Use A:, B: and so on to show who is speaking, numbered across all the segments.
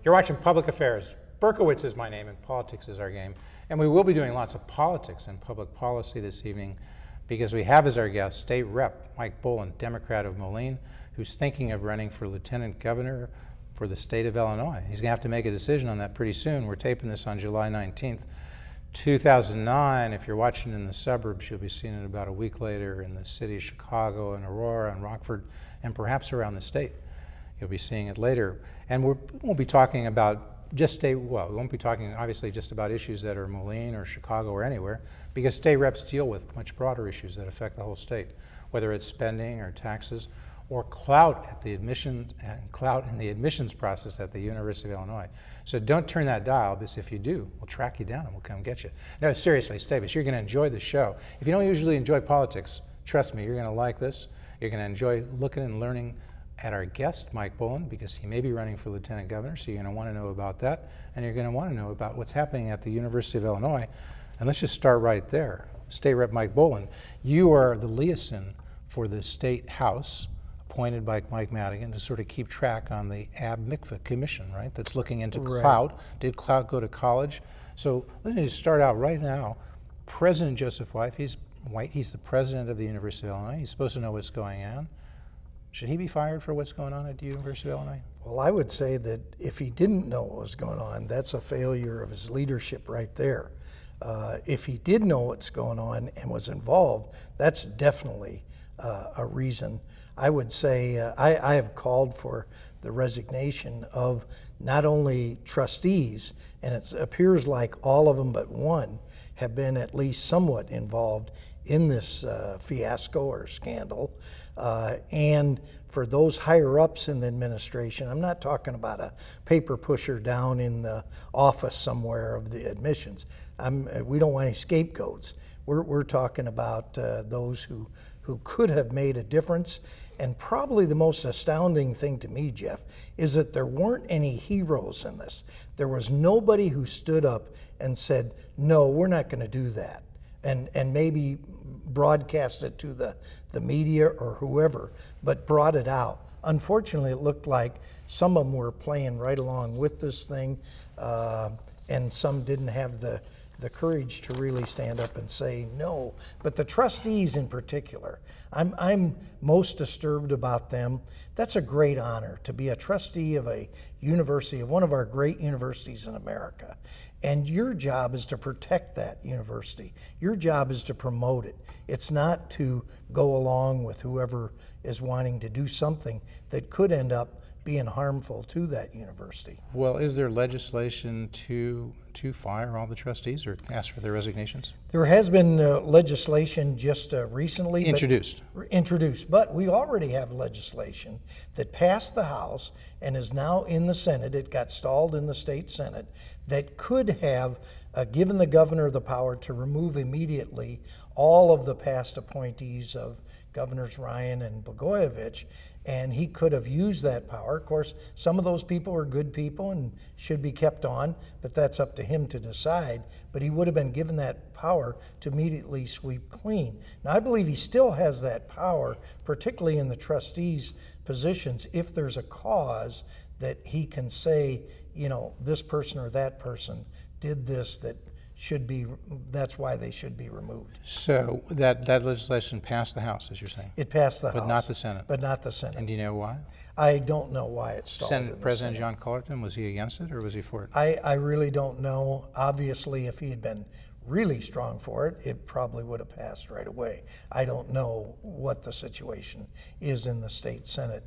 A: You're watching Public Affairs. Berkowitz is my name and politics is our game. And we will be doing lots of politics and public policy this evening because we have as our guest State Rep Mike Boland, Democrat of Moline, who's thinking of running for Lieutenant Governor for the state of Illinois. He's going to have to make a decision on that pretty soon. We're taping this on July 19th, 2009. If you're watching in the suburbs, you'll be seeing it about a week later in the city of Chicago and Aurora and Rockford and perhaps around the state. You'll be seeing it later. And we won't be talking about we won't be talking obviously just about issues that are Moline or Chicago or anywhere, because state reps deal with much broader issues that affect the whole state, whether it's spending or taxes or clout in the admissions process at the University of Illinois. So don't turn that dial, because if you do, we'll track you down and we'll come get you. No, seriously, Stavis, you're going to enjoy the show. If you don't usually enjoy politics, trust me, you're going to like this. You're going to enjoy looking and learning at our guest, Mike Boland, because he may be running for Lieutenant Governor, so you're going to want to know about that, and you're going to want to know about what's happening at the University of Illinois. And let's just start right there. State Rep Mike Boland, you are the liaison for the State House, appointed by Mike Madigan to sort of keep track on the Ab Mikvah Commission, right, that's looking into clout. Did clout go to college? So let me just start out right now. President Joseph White, he's the president of the University of Illinois. He's supposed to know what's going on. Should he be fired for what's going on at the University of Illinois?
B: Well, I would say that if he didn't know what was going on, that's a failure of his leadership right there. If he did know what's going on and was involved, that's definitely a reason. I would say I have called for the resignation of not only trustees, and it appears like all of them but one have been at least somewhat involved in this fiasco or scandal. And for those higher ups in the administration, I'm not talking about a paper pusher down in the office somewhere of the admissions. We don't want any scapegoats. We're talking about those who could have made a difference. And probably the most astounding thing to me, Jeff, is that there weren't any heroes in this. There was nobody who stood up and said, no, we're not going to do that. And maybe broadcast it to the media or whoever, but brought it out. Unfortunately, it looked like some of them were playing right along with this thing, and some didn't have the courage to really stand up and say no. But the trustees in particular, I'm most disturbed about them. That's a great honor to be a trustee of a university, of one of our great universities in America. And your job is to protect that university. Your job is to promote it. It's not to go along with whoever is wanting to do something that could end up being harmful to that university.
A: Well, is there legislation to fire all the trustees or ask for their resignations?
B: There has been legislation just recently. Introduced, but we already have legislation that passed the House and is now in the Senate. It got stalled in the state Senate, that could have given the governor the power to remove immediately all of the past appointees of Governors Ryan and Blagojevich, and he could have used that power. Of course, some of those people are good people and should be kept on, but that's up to him to decide. But he would have been given that power to immediately sweep clean. Now, I believe he still has that power, particularly in the trustees' positions, if there's a cause that he can say, you know, this person or that person did this that's why they should be removed.
A: So that legislation passed the House, as you're saying?
B: It passed the House.
A: But not the Senate?
B: But not the Senate.
A: And do you know why?
B: I don't know why it stalled.
A: Senate President John Cullerton, was he against it or was he for it?
B: I really don't know. Obviously, if he had been really strong for it, it probably would have passed right away. I don't know what the situation is in the state Senate.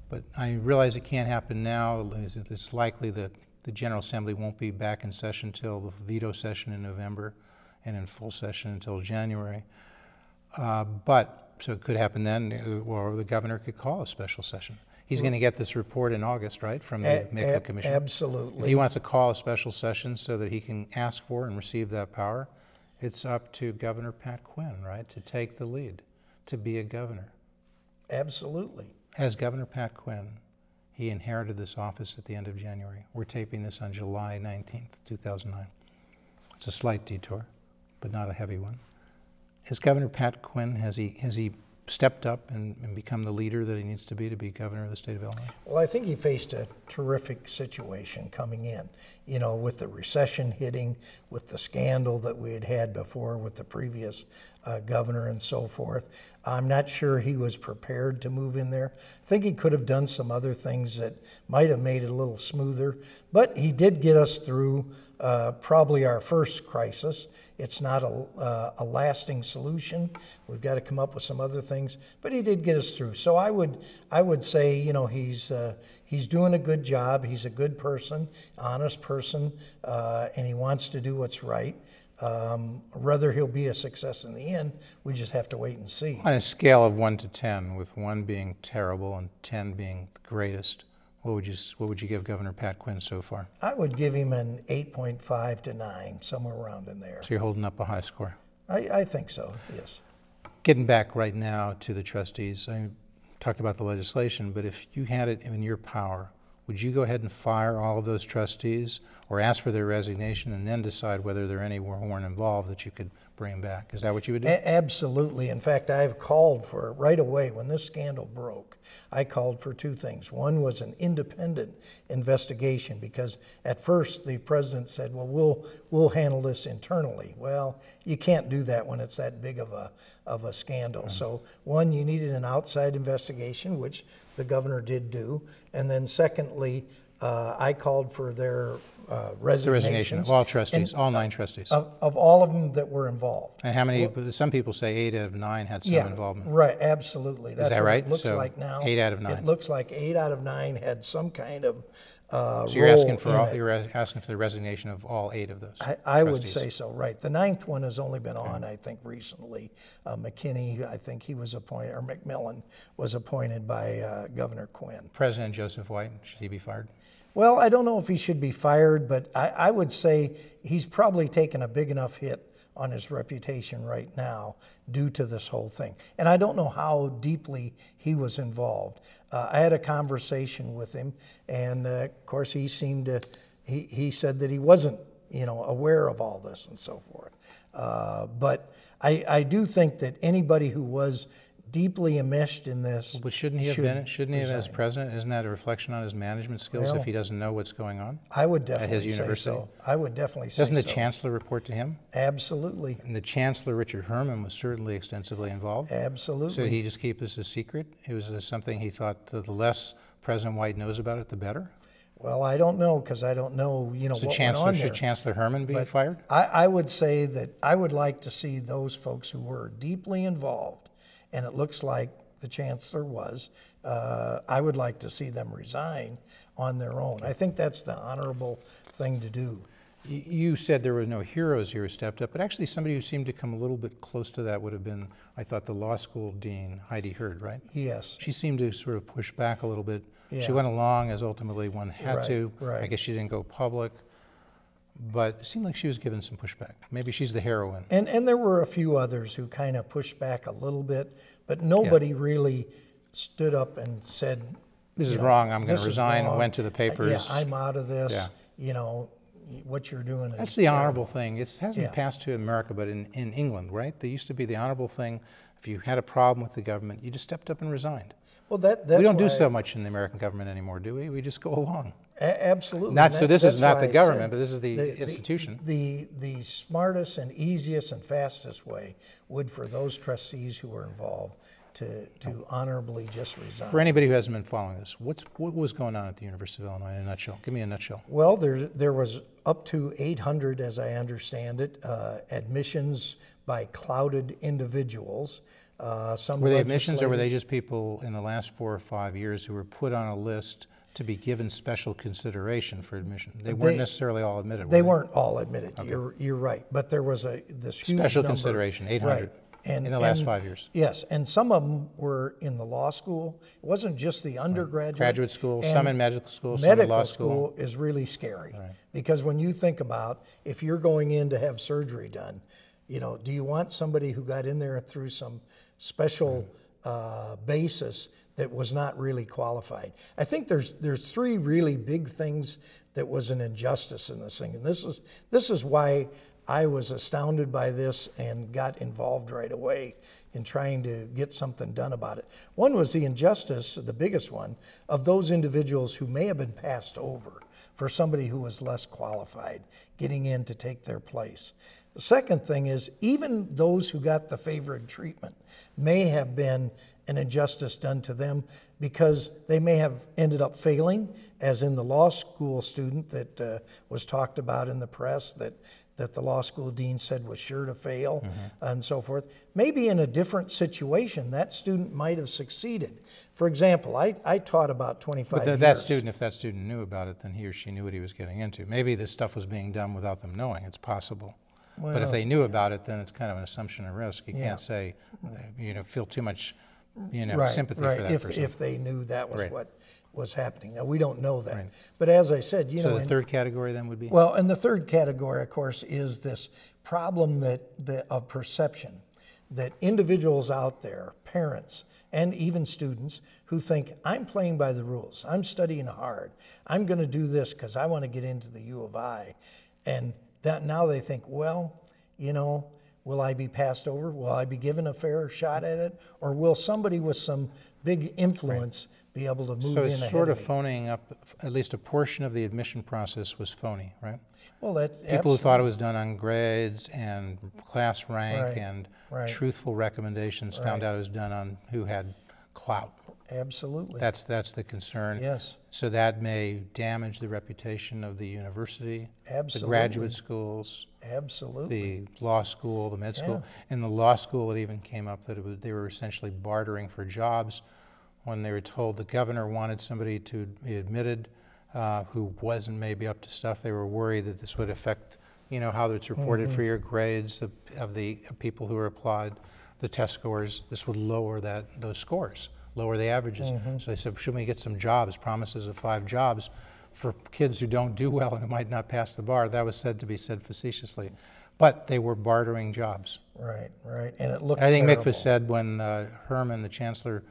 A: But I realize it can't happen now. It's likely that the General Assembly won't be back in session until the veto session in November and in full session until January. So it could happen then, or the governor could call a special session. He's going to get this report in August, right, from the Mikvah Commission?
B: Absolutely.
A: If he wants to call a special session so that he can ask for and receive that power, it's up to Governor Pat Quinn, right, to take the lead, to be a governor.
B: Absolutely.
A: As Governor Pat Quinn, he inherited this office at the end of January. We're taping this on July 19th, 2009. It's a slight detour, but not a heavy one. As Governor Pat Quinn, has he stepped up and become the leader that he needs to be governor of the state of Illinois?
B: Well, I think he faced a terrific situation coming in, you know, with the recession hitting, with the scandal that we had had before with the previous governor and so forth. I'm not sure he was prepared to move in there. I think he could have done some other things that might have made it a little smoother, but he did get us through probably our first crisis. It's not a lasting solution. We've got to come up with some other things, but he did get us through. So I would say, you know, he's doing a good job. He's a good person, honest person, and he wants to do what's right. Whether he'll be a success in the end, we just have to wait and see.
A: On a scale of 1 to 10, with 1 being terrible and 10 being the greatest, what would you give Governor Pat Quinn so far?
B: I would give him an 8.5 to 9, somewhere around in there.
A: So you're holding up a high score?
B: I think so, yes.
A: Getting back right now to the trustees, I talked about the legislation, but if you had it in your power, would you go ahead and fire all of those trustees or ask for their resignation and then decide whether there are any who weren't involved that you could bring back? Is that what you would do?
B: Absolutely. In fact, I've called for, right away when this scandal broke, I called for 2 things. One was an independent investigation, because at first the president said, well, we'll handle this internally. Well, you can't do that when it's that big of a scandal. Mm-hmm. So one, you needed an outside investigation, which the governor did do. And then secondly, I called for their resignations.
A: The resignation of all trustees, all 9 trustees.
B: Of all of them that were involved.
A: And how many, some people say 8 out of 9 had some involvement.
B: Right, absolutely. That's
A: Is that right?
B: It looks
A: so
B: like now.
A: 8 out of 9.
B: It looks like 8 out of 9 had some kind of
A: so you're asking for the resignation of all 8 of those.
B: I would say so, right. The 9th one has only been on, I think, recently. McKinney, I think he was appointed, or McMillan was appointed by Governor Quinn.
A: President Joseph White, should he be fired?
B: Well, I don't know if he should be fired, but I would say he's probably taken a big enough hit on his reputation right now due to this whole thing. And I don't know how deeply he was involved. I had a conversation with him, and of course he seemed to, he said that he wasn't, you know, aware of all this and so forth. But I do think that anybody who was deeply enmeshed in this.
A: But shouldn't he have been? Shouldn't he have, as president? Isn't that a reflection on his management skills if he doesn't know what's going on?
B: I would definitely
A: at his university?
B: Say so. I would definitely say so.
A: Doesn't the chancellor report to him?
B: Absolutely.
A: And the chancellor, Richard Herman, was certainly extensively involved.
B: Absolutely.
A: So he just keep this a secret? It was something he thought the less President White knows about it, the better?
B: Well, I don't know, because I don't know, you know,
A: so
B: what went on there.
A: Should Chancellor Herman be fired?
B: I would say that I would like to see those folks who were deeply involved, and it looks like the chancellor was, I would like to see them resign on their own. I think that's the honorable thing to do.
A: You said there were no heroes here who stepped up, but actually somebody who seemed to come a little bit close to that would have been, I thought, the law school dean, Heidi Hurd, right?
B: Yes.
A: She seemed to sort of push back a little bit.
B: Yeah.
A: She went along as ultimately one had to.
B: Right.
A: I guess she didn't go public. But it seemed like she was given some pushback. Maybe she's the heroine.
B: And there were a few others who kind of pushed back a little bit, but nobody really stood up and said,
A: this is wrong, I'm going to resign, and went to the papers.
B: Yeah, I'm out of this. Yeah. You know, what you're doing is
A: That's the honorable thing. It hasn't passed to America, but in England, right? There used to be the honorable thing. If you had a problem with the government, you just stepped up and resigned.
B: Well, that's
A: we don't do so much in the American government anymore, do we? We just go along.
B: Absolutely.
A: So this is not the government, but this is the institution.
B: The smartest and easiest and fastest way would for those trustees who were involved to honorably just resign.
A: For anybody who hasn't been following this, what was going on at the University of Illinois in a nutshell? Give me a nutshell.
B: Well, there was up to 800, as I understand it, admissions by clouded individuals.
A: Were they admissions, or were they just people in the last 4 or 5 years who were put on a list to be given special consideration for admission? They weren't necessarily all admitted.
B: They weren't all admitted. Okay. You're right, but there was this huge
A: special
B: number,
A: consideration, 800
B: right.
A: In the last 5 years.
B: Yes, and some of them were in the law school. It wasn't just the undergraduate.
A: Graduate school, some in medical school, some in law school.
B: Medical school is really scary because when you think about if you're going in to have surgery done, you know, do you want somebody who got in there through some special basis that was not really qualified? I think there's 3 really big things that was an injustice in this thing, and this is why I was astounded by this and got involved right away in trying to get something done about it. One was the injustice, the biggest one, of those individuals who may have been passed over for somebody who was less qualified getting in to take their place. The second thing is, even those who got the favored treatment may have been an injustice done to them because they may have ended up failing, as in the law school student that was talked about in the press that the law school dean said was sure to fail, and so forth. Maybe in a different situation, that student might have succeeded. For example, I taught about 25 years.
A: That student, if that student knew about it, then he or she knew what he was getting into. Maybe this stuff was being done without them knowing. It's possible. Well, but if they knew about it, then it's kind of an assumption and risk. You can't say, feel too much, sympathy for that person.
B: If they knew that was what was happening. Now, we don't know that. But as I said,
A: So the third category then would be?
B: Well, and the third category, of course, is this problem of perception, that individuals out there, parents, and even students who think, I'm playing by the rules, I'm studying hard, I'm going to do this because I want to get into the U of I. And that now they think, well, will I be passed over? Will I be given a fair shot at it? Or will somebody with some big influence be able to move in ahead of me?
A: So it's sort of phoning up, at least a portion of the admission process was phony, right?
B: Well, that's
A: people who thought it was done on grades and class rank and truthful recommendations found out it was done on who had clout.
B: Absolutely.
A: That's the concern.
B: Yes.
A: So that may damage the reputation of the university, the graduate schools, the law school, the med school. In the law school, it even came up that they were essentially bartering for jobs when they were told the governor wanted somebody to be admitted who wasn't maybe up to stuff. They were worried that this would affect, how it's reported for your grades of the people who are applied, the test scores. This would lower those scores, lower the averages. So they said, shouldn't we get some jobs, promises of 5 jobs for kids who don't do well and who might not pass the bar? That was said to be said facetiously. But they were bartering jobs.
B: Right. And it looked
A: I think
B: terrible.
A: Mikva said when Herman, the chancellor,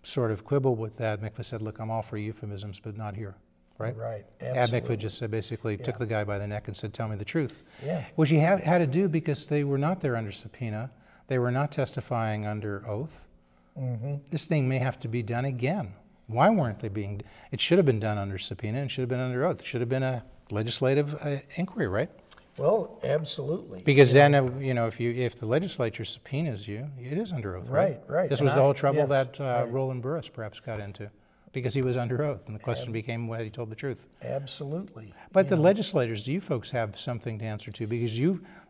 A: sort of quibbled with that, Mikva said, look, I'm all for euphemisms, but not here. Right?
B: Absolutely.
A: Mikva just said, basically took the guy by the neck and said, tell me the truth.
B: Yeah.
A: Which he had to do because they were not there under subpoena. They were not testifying under oath. This thing may have to be done again. Why weren't they being? It should have been done under subpoena and should have been under oath. It should have been a legislative inquiry, right?
B: Well, absolutely.
A: Because then, if the legislature subpoenas you, it is under oath, right?
B: Right.
A: This was the whole trouble that Roland Burris perhaps got into, because he was under oath, and the question became whether he told the truth.
B: Absolutely.
A: But the legislators, you folks have something to answer to, because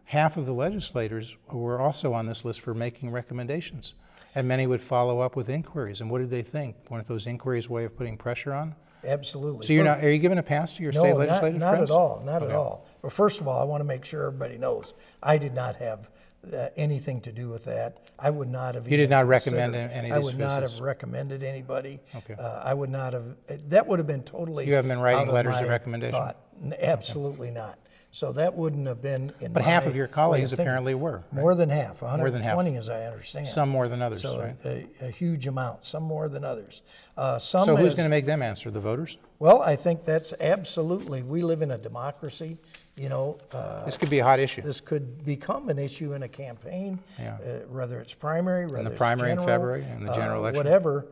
A: half of the legislators were also on this list for making recommendations, and many would follow up with inquiries. And what did they think? Weren't those inquiries a way of putting pressure on?
B: Absolutely.
A: So are you giving a pass to your state legislative
B: not
A: friends?
B: at all. Not at all. But first of all, I want to make sure everybody knows I did not have anything to do with that. I would not have.
A: You did not recommend any of these
B: I would not
A: visits?
B: have recommended anybody.
A: Okay.
B: I would not have. That would have been totally.
A: You haven't been writing
B: out of
A: letters
B: my
A: of recommendation?
B: thought. Absolutely not. So that wouldn't have been in
A: But
B: my
A: half of your colleagues
B: way of thinking.
A: apparently were. Right?
B: More than half, 120
A: More than half.
B: as I understand.
A: Some more than others,
B: So
A: right?
B: a huge amount, some more than others.
A: So who's going to make them answer? The voters?
B: Well, I think that's absolutely, we live in a democracy,
A: This could be a hot issue.
B: this could become an issue in a campaign,
A: Yeah.
B: whether it's primary, whether
A: the
B: it's
A: primary in
B: general,
A: February and the general election.
B: whatever,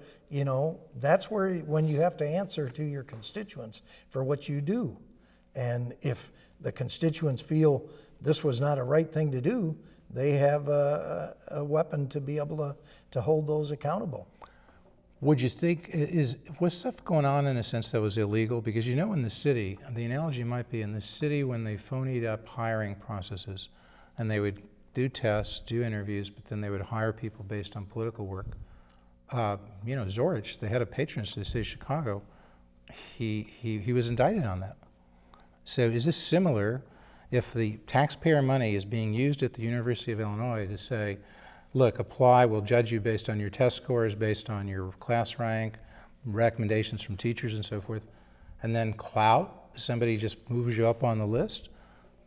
B: that's where, when you have to answer to your constituents for what you do. And if the constituents feel this was not a right thing to do, they have a weapon to be able to hold those accountable.
A: Would you think, was stuff going on in a sense that was illegal? Because in the city, the analogy might be in the city when they phonied up hiring processes and they would do tests, do interviews, but then they would hire people based on political work. Zorich, the head of patronage to the city of Chicago, he was indicted on that. So is this similar if the taxpayer money is being used at the University of Illinois to say, look, apply, we'll judge you based on your test scores, based on your class rank, recommendations from teachers and so forth, and then clout, somebody just moves you up on the list?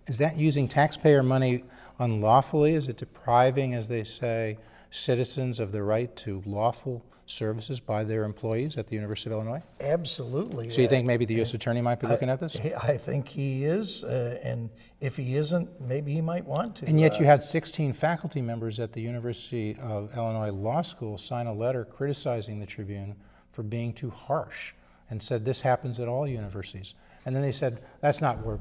A: Is that using taxpayer money unlawfully? Is it depriving, as they say, citizens of the right to lawful services by their employees at the University of Illinois?
B: Absolutely.
A: So you think maybe the U.S. Attorney might be looking at this?
B: I think he is, and if he isn't, maybe he might want to.
A: And yet you had 16 faculty members at the University of Illinois Law School sign a letter criticizing the Tribune for being too harsh and said this happens at all universities. And then they said, that's not where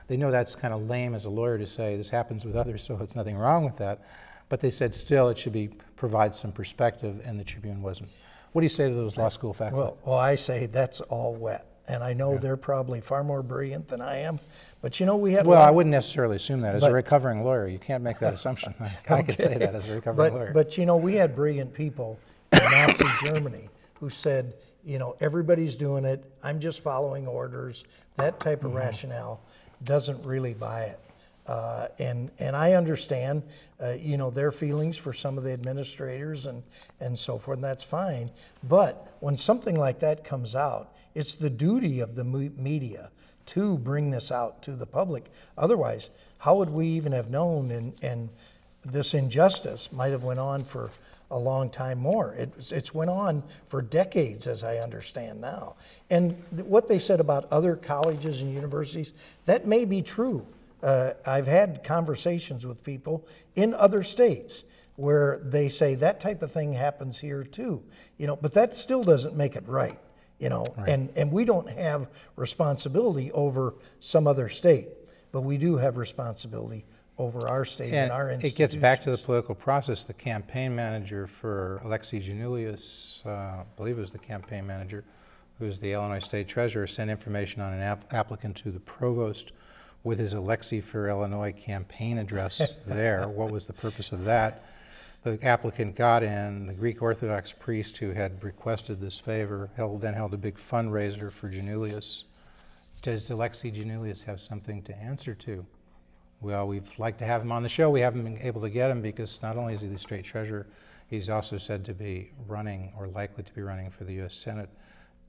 A: they know that's kind of lame as a lawyer to say this happens with others, so it's nothing wrong with that. But they said still it should provide some perspective, and the Tribune wasn't. What do you say to those law school faculty?
B: Well, I say that's all wet. And I know they're probably far more brilliant than I am. But you know, we had...
A: Well, I wouldn't necessarily assume that. As a recovering lawyer, you can't make that assumption. I could say that as a recovering lawyer.
B: But you know, we had brilliant people in Nazi Germany who said, you know, everybody's doing it, I'm just following orders. That type of rationale doesn't really buy it. And I understand, you know, their feelings for some of the administrators and so forth, and that's fine. But when something like that comes out, it's the duty of the media to bring this out to the public. Otherwise, how would we even have known? And this injustice might have went on for a long time more. It's went on for decades, as I understand now. And what they said about other colleges and universities, that may be true. I've had conversations with people in other states where they say that type of thing happens here too, you know, but that still doesn't make it right, you know, and we don't have responsibility over some other state, but we do have responsibility over our state and our institutions.
A: It gets back to the political process. The campaign manager for Alexei Janulius, I believe it was the campaign manager, who's the Illinois State Treasurer, sent information on an applicant to the provost with his Alexei for Illinois campaign address there. What was the purpose of that? The applicant got in. The Greek Orthodox priest who had requested this favor then held a big fundraiser for Janulius. Does Alexei Janulius have something to answer to? Well, we'd like to have him on the show. We haven't been able to get him because not only is he the state treasurer, he's also said to be running or likely to be running for the U.S. Senate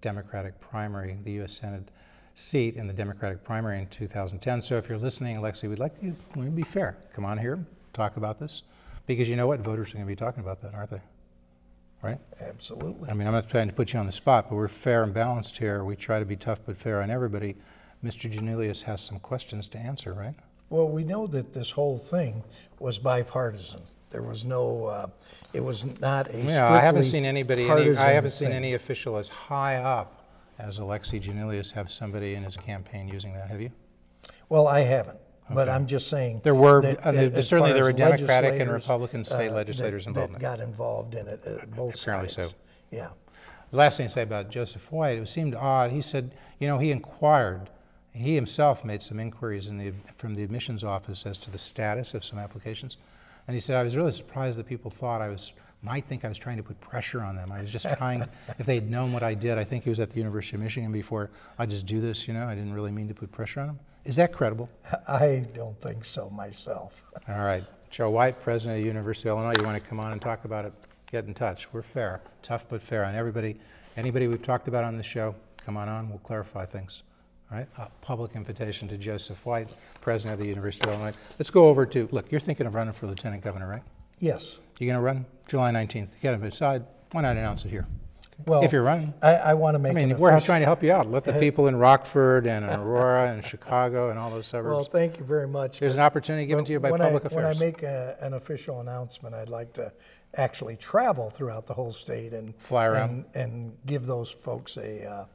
A: Democratic primary, the U.S. Senate seat in the Democratic primary in 2010. So if you're listening, Alexei, we'd like you to be fair. Come on here, talk about this. Because you know what? Voters are going to be talking about that, aren't they? Right?
B: Absolutely.
A: I mean, I'm not trying to put you on the spot, but we're fair and balanced here. We try to be tough but fair on everybody. Mr. Janulius has some questions to answer, right?
B: Well, we know that this whole thing was bipartisan. There was no, it was not a strictly
A: I haven't seen anybody, I haven't seen
B: thing.
A: any official as high up as Alexei Janulius have somebody in his campaign using that. Have you?
B: Well, I haven't. But I'm just saying
A: there were
B: certainly
A: there were Democratic and Republican state legislators involved in
B: that got involved in it both
A: Apparently
B: sides.
A: So.
B: Yeah.
A: The last thing to say about Joseph White, it seemed odd. He said, you know, he inquired. He himself made some inquiries from the admissions office as to the status of some applications, and he said, I was really surprised that people thought might think I was trying to put pressure on them. I was just trying, if they'd known what I did, I think he was at the University of Michigan before, I just do this, you know, I didn't really mean to put pressure on them. Is that credible?
B: I don't think so myself.
A: All right. Joe White, president of the University of Illinois, you want to come on and talk about it? Get in touch. We're fair, tough but fair. And anybody we've talked about on this show, come on, we'll clarify things. All right? A public invitation to Joseph White, president of the University of Illinois. Let's go over to, look, you're thinking of running for lieutenant governor, right?
B: Yes.
A: You're going to run July 19th. You got to decide. Why not announce it here?
B: Well,
A: if you're running.
B: I want to make
A: we're trying to help you out. Let the people in Rockford and Aurora and Chicago and all those suburbs.
B: Well, thank you very much.
A: There's an opportunity given to you by public affairs.
B: When I make an official announcement, I'd like to actually travel throughout the whole state and
A: fly around
B: and give those folks a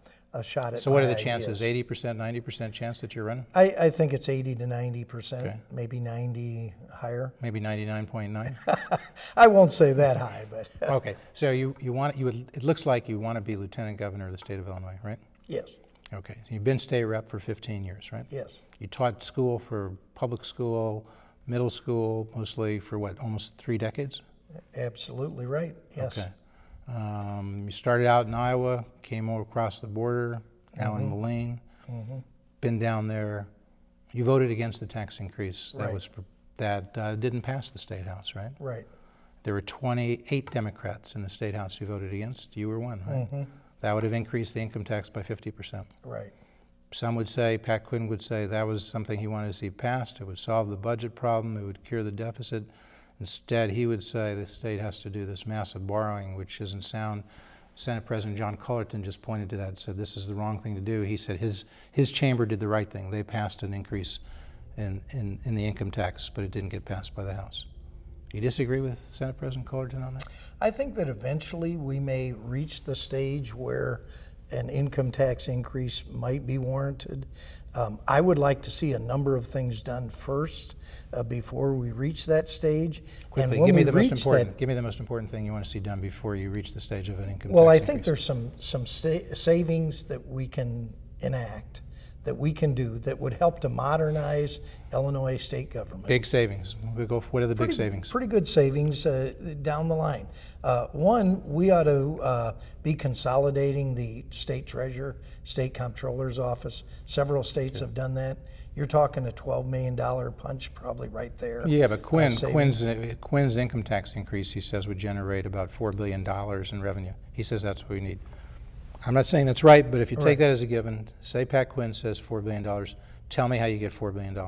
B: shot at.
A: So what are the
B: ideas.
A: chances? 80%, 90% chance that you're running?
B: I think it's 80 to 90%, maybe 90 higher.
A: Maybe 99.9.
B: I won't say that high, but
A: okay. So it looks like you want to be lieutenant governor of the state of Illinois, right?
B: Yes.
A: Okay. So you've been state rep for 15 years, right?
B: Yes.
A: You taught school for public school, middle school, mostly for what, almost 3 decades?
B: Absolutely right. Yes.
A: Okay. You started out in Iowa, came over across the border, now in Moline, been down there. You voted against the tax increase that didn't pass the State House, right?
B: Right.
A: There were 28 Democrats in the State House who voted against. You were one, right? That would have increased the income tax by 50%.
B: Right.
A: Some would say, Pat Quinn would say, that was something he wanted to see passed. It would solve the budget problem. It would cure the deficit. Instead, he would say the state has to do this massive borrowing, which isn't sound. Senate President John Cullerton just pointed to that and said this is the wrong thing to do. He said his chamber did the right thing. They passed an increase in the income tax, but it didn't get passed by the House. Do you disagree with Senate President Cullerton on that?
B: I think that eventually we may reach the stage where an income tax increase might be warranted. I would like to see a number of things done first before we reach that stage.
A: Quickly,
B: and
A: give me the most important. Give me the most important thing you want to see done before you reach the stage of an income
B: well,
A: tax
B: I think
A: increase.
B: there's some savings that we can enact, that we can do, that would help to modernize Illinois state government.
A: Big savings. We'll go. What are the big savings?
B: Pretty good savings down the line. One, we ought to be consolidating the state treasurer, state comptroller's office. Several states have done that. You're talking a $12 million punch probably right there.
A: Yeah, but Quinn's income tax increase, he says, would generate about $4 billion in revenue. He says that's what we need. I'm not saying that's right, but if you take that as a given, say Pat Quinn says $4 billion, tell me how you get $4 billion.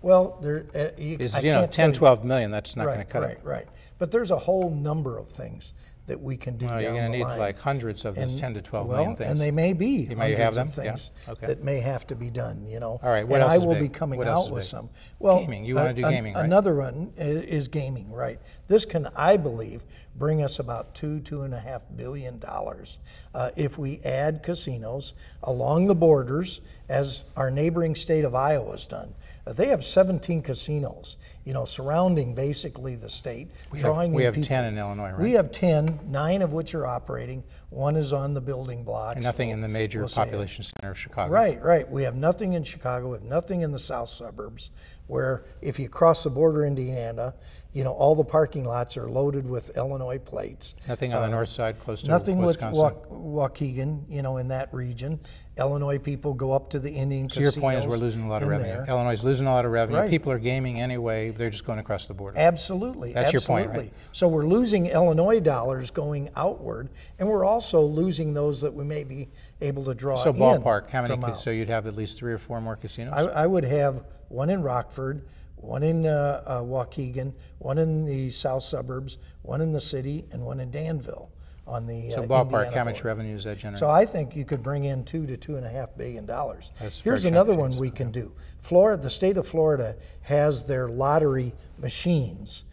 B: Well,
A: it's 10, 12 million, that's not going to cut it.
B: Right. But there's a whole number of things that we can do down the line.
A: You're going to need like hundreds of those 10 to 12 million things.
B: And they may be
A: hundreds
B: of things that may have to be done,
A: All right, what
B: and
A: else
B: I
A: is
B: will
A: big?
B: be coming
A: What
B: out with some. Well,
A: gaming. You want to do gaming, right?
B: Another one is gaming, right? This can, I believe, bring us about $2.5 billion if we add casinos along the borders, as our neighboring state of Iowa has done. They have 17 casinos, surrounding basically the state.
A: We have 10 in Illinois, right?
B: We have 10, 9 of which are operating. One is on the building blocks.
A: And nothing in the major population center of Chicago.
B: Right. We have nothing in Chicago. We have nothing in the south suburbs, where if you cross the border into Indiana, all the parking lots are loaded with Illinois plates.
A: Nothing on the north side close to
B: Wisconsin.
A: Wisconsin.
B: Nothing with Waukegan, in that region. Illinois people go up to the Indian casinos.
A: So your point is we're losing a lot of revenue.
B: There.
A: Illinois is losing a lot of revenue.
B: Right.
A: People are gaming anyway. They're just going across the border.
B: Absolutely.
A: That's your point, right?
B: So we're losing Illinois dollars going outward, and we're also losing those that we may be able to draw in.
A: So ballpark, how many?
B: Out.
A: So you'd have at least 3 or 4 more casinos?
B: I would have one in Rockford, one in Waukegan, one in the south suburbs, one in the city, and one in Danville. On the
A: so ballpark,
B: Indiana
A: how much
B: border.
A: revenue does that generate?
B: So I think you could bring in $2 to $2.5 billion. Here's another one we can do. The state of Florida has their lottery machines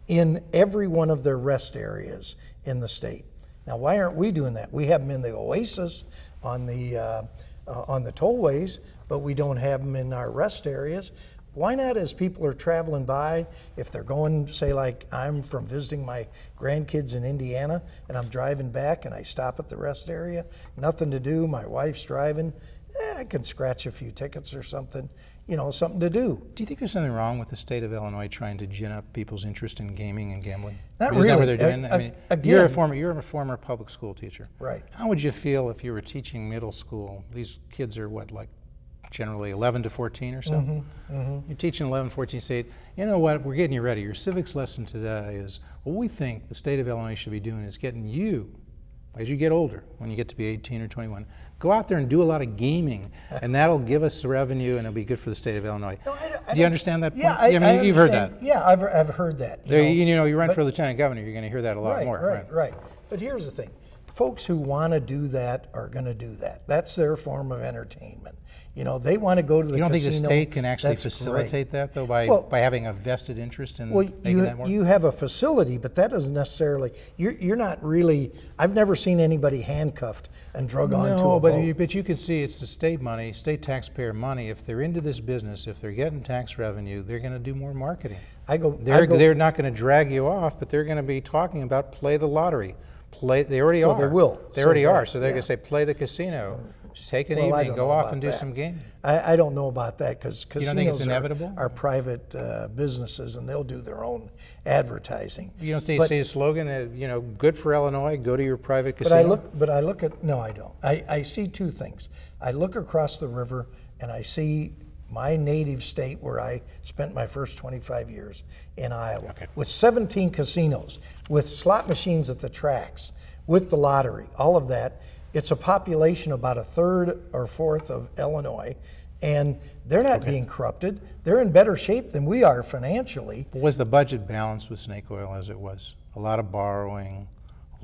B: in every one of their rest areas in the state. Now, why aren't we doing that? We have them in the Oasis on the tollways, but we don't have them in our rest areas. Why not, as people are traveling by, if they're going, say, like I'm from visiting my grandkids in Indiana, and I'm driving back and I stop at the rest area, nothing to do, my wife's driving, I can scratch a few tickets or something, something to do.
A: Do you think there's something wrong with the state of Illinois trying to gin up people's interest in gaming and gambling?
B: Not
A: really. Is that what they're doing?
B: Again,
A: you're a former public school teacher.
B: Right.
A: How would you feel if you were teaching middle school? These kids are generally 11 to 14 or so. You're teaching 11, 14 state. You know what? We're getting you ready. Your civics lesson today is what we think the state of Illinois should be doing is getting you, as you get older, when you get to be 18 or 21, go out there and do a lot of gaming, and that'll give us the revenue, and it'll be good for the state of Illinois. No, do you understand that point?
B: Yeah, I
A: you've heard that.
B: Yeah, I've heard that.
A: You run for lieutenant governor, you're going to hear that a lot more.
B: Right. But here's the thing. Folks who want to do that are going to do that. That's their form of entertainment. They want to go to the casino.
A: You don't think the state can actually facilitate that, though, by having a vested interest in making that more?
B: You have a facility, but that doesn't necessarily, you're not really, I've never seen anybody handcuffed and drug onto a boat.
A: But you can see it's the state money, state taxpayer money. If they're into this business, if they're getting tax revenue, they're going to do more marketing. They're not going to drag you off, but they're going to be talking about play the lottery. They already are.
B: They will.
A: They already are. So they're going to say, play the casino. Take an evening, go off and do some gaming.
B: I don't know about that, because casinos
A: are
B: private businesses, and they'll do their own advertising.
A: You don't see a slogan, good for Illinois, go to your private casino?
B: But I look at, no, I don't. I see two things. I look across the river, and I see my native state, where I spent my first 25 years in Iowa, with 17 casinos, with slot machines at the tracks, with the lottery, all of that. It's a population about a third or fourth of Illinois, And they're not being corrupted. They're in better shape than we are financially.
A: Was the budget balanced with snake oil as it was? A lot of borrowing,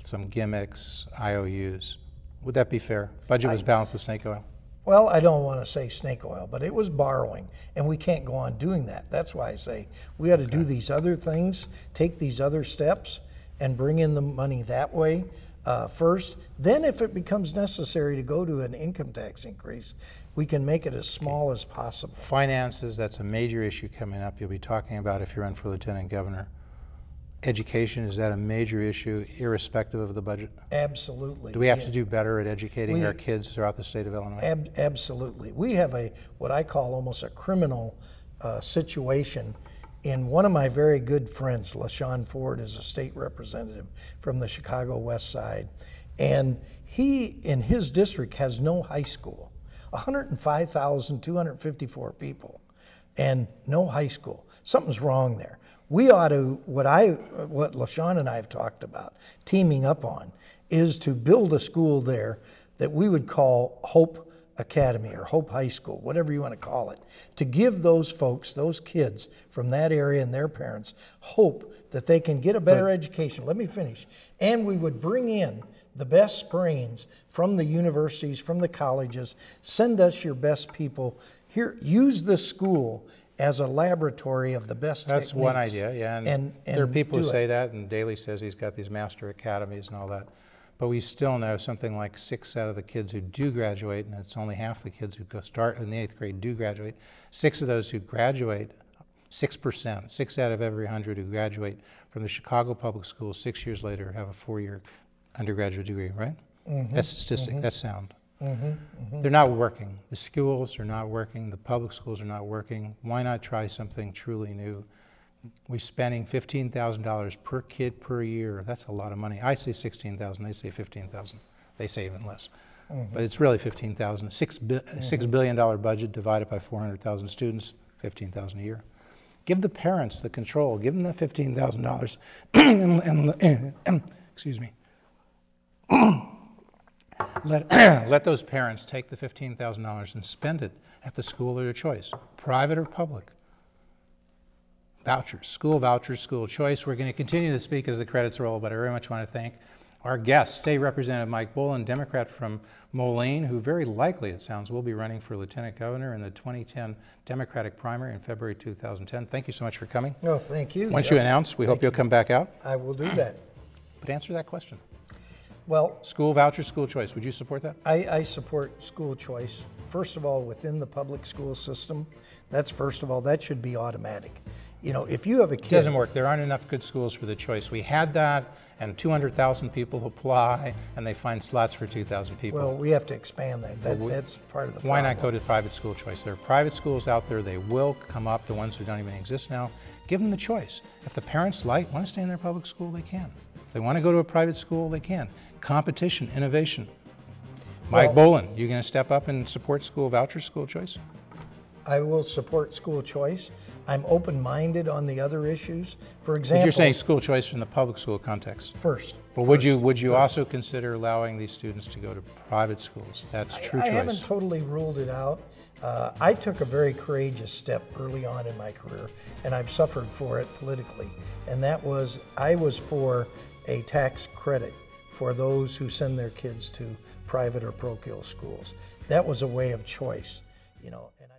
A: some gimmicks, IOUs. Would that be fair? Budget was balanced with snake oil?
B: Well, I don't want to say snake oil, but it was borrowing, and we can't go on doing that. That's why I say we got to do these other things, take these other steps, and bring in the money that way first. Then if it becomes necessary to go to an income tax increase, we can make it as small as possible.
A: Finances, that's a major issue coming up. You'll be talking about if you run for lieutenant governor. Education, is that a major issue irrespective of the budget?
B: Absolutely.
A: Do we have to do better at educating our kids throughout the state of Illinois?
B: Absolutely. We have what I call almost a criminal situation. In one of my very good friends, LaShawn Ford, is a state representative from the Chicago West Side, and he, in his district, has no high school. 105,254 people, and no high school. Something's wrong there. We ought to, what LaShawn and I have talked about, teaming up on, is to build a school there that we would call Hope Academy or Hope High School, whatever you want to call it, to give those folks, those kids from that area and their parents, hope that they can get a better education. Let me finish. And we would bring in the best brains from the universities, from the colleges. Send us your best people. Here, use this school as a laboratory of the best
A: That's
B: techniques.
A: one idea, yeah. And there are people who say that, and Daley says he's got these master academies and all that. But we still know something like 6 out of the kids who do graduate, and it's only half the kids who start in the 8th grade do graduate. 6 of those who graduate, 6%, 6 out of every 100 who graduate from the Chicago public schools 6 years later have a 4-year undergraduate degree, right? That's statistic, that's sound. They're not working. The schools are not working. The public schools are not working. Why not try something truly new? We're spending $15,000 per kid per year. That's a lot of money. I say $16,000. They say $15,000. They say even less. But it's really $15,000. $6 billion budget divided by 400,000 students, $15,000 a year. Give the parents the control. Give them the $15,000 and excuse me. Let those parents take the $15,000 and spend it at the school of their choice, private or public. Vouchers, school choice. We're going to continue to speak as the credits roll, but I very much want to thank our guest, State Representative Mike Boland, Democrat from Moline, who very likely, it sounds, will be running for Lieutenant Governor in the 2010 Democratic primary in February 2010. Thank you so much for coming.
B: No, thank you.
A: Once you announce, we hope you'll come back out.
B: I will do that.
A: But answer that question.
B: Well,
A: school voucher, school choice. Would you support that?
B: I support school choice. First of all, within the public school system, that's first of all, that should be automatic. You know, if you have a kid...
A: It doesn't work. There aren't enough good schools for the choice. We had that, and 200,000 people apply, and they find slots for 2,000 people.
B: Well, we have to expand that. That's part of the problem.
A: Why not go to private school choice? There are private schools out there. They will come up, the ones who don't even exist now. Give them the choice. If the parents want to stay in their public school, they can. If they want to go to a private school, they can. Competition, innovation. Mike Boland, you going to step up and support school voucher, school choice?
B: I will support school choice. I'm open-minded on the other issues. For example,
A: but you're saying school choice in the public school context.
B: First.
A: But would you also consider allowing these students to go to private schools? That's true choice.
B: I haven't totally ruled it out. I took a very courageous step early on in my career, and I've suffered for it politically. And that was, I was for a tax credit for those who send their kids to private or parochial schools. That was a way of choice, you know. And